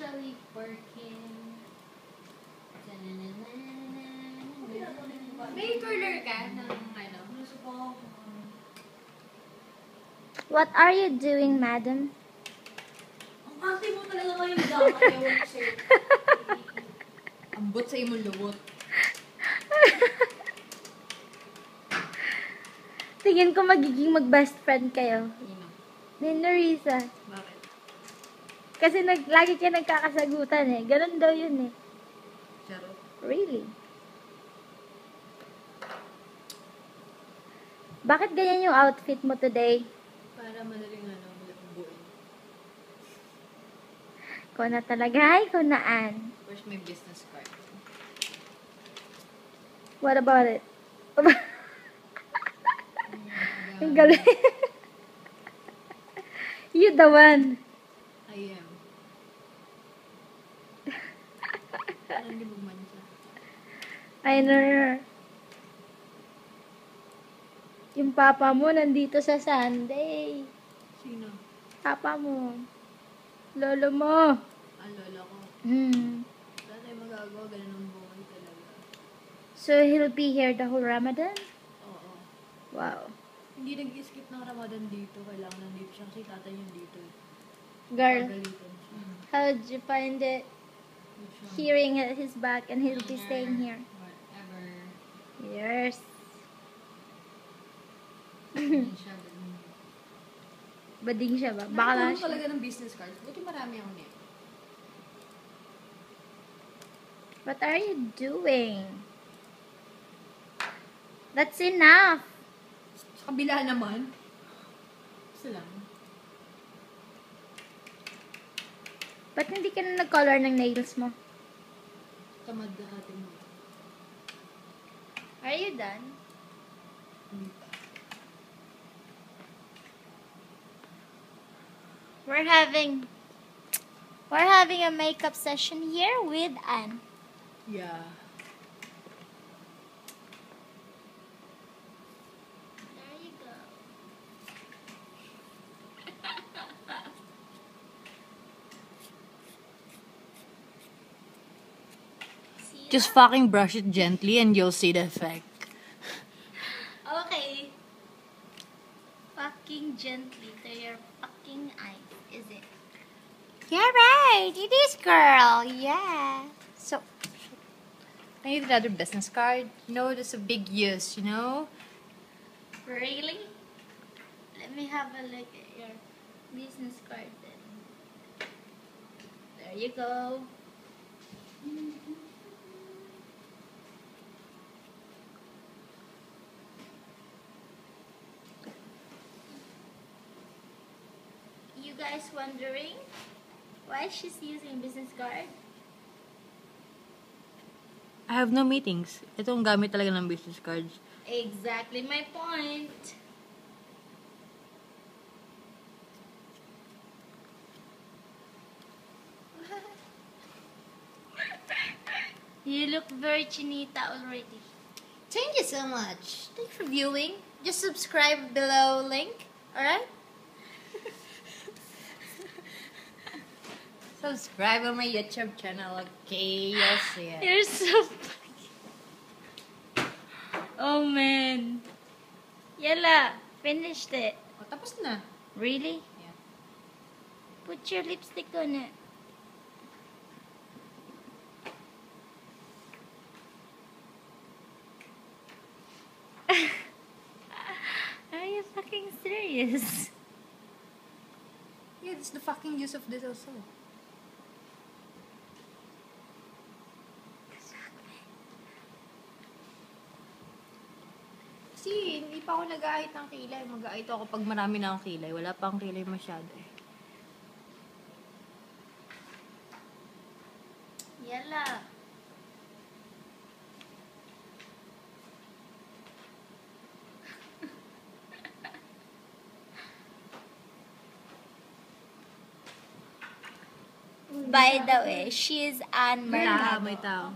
actually working. May color ka ng ano? What are you doing, madam? Ang ate mo talaga ngayon daw. Ewan ko sa'yo. Ambot sa imong lubot. Tingin ko magiging mag-best friend kayo. Sino? Ni Norisa. Bakit? Kasi lagi kayo nagkakasagutan eh. Ganun daw yun eh. Charot. Really? Bakit ganyan yung outfit mo today? Para madaling malabuin. Ikaw na talaga. Ay, ikaw naan. Where's my business card? What about it? Ang galing. You the one. I am. Parang libog man siya. I know. Yung papa mo nandito sa Sunday. Sino? Papa mo. Lolo mo. Ah, lola ko. Wala tayong magagawa. Ganun ang buhay talaga. So, he'll be here the whole Ramadan? Oo. Wow. Hindi nag-skip ng Ramadan dito. Kailangan nandito siya kasi tatay niya dito. Girl, Pagalitan siya. how'd you find it? Which one? Hearing at his back and he'll be staying here. Whatever. Yes. Hindi siya. Bading siya ba? Baka lang Nakakaroon siya. talaga ng business cards. Buti marami ako niya. What are you doing? That's enough. Sa kabila naman. Isa lang. Ba't hindi ka na nag-color ng nails mo? Tamad na ate mo. Are you done? Hindi pa. We're having a makeup session here with Anne. Yeah. There you go. Just fucking brush it gently and you'll see the effect. Okay. Fucking gently to your fucking eyes, is it? Yeah, right. It is, girl. Yeah. So, I need another business card. You know, there's a big use, you know? Really? Let me have a look at your business card then. There you go. You guys wondering why she's using business card? I have no meetings. Ito ang gamit talaga ng business cards. Exactly my point. You look very chinita already. Thank you so much. Thanks for viewing. Just subscribe below link. Alright? Subscribe on my YouTube channel. Okay, you'll see it. You're so funny. Oh man. Yala, finished it. Oh, tapos na. Really? Yeah. Put your lipstick on it. Are you fucking serious? Yeah, that's the fucking use of this also. Kasi hindi pa ako nag-aahit ng kilay. Mag-aahit ako pag marami na akong kilay. Wala pa akong kilay masyado eh. Yala. By the way, she's Anne Wala, Mercado. may tao.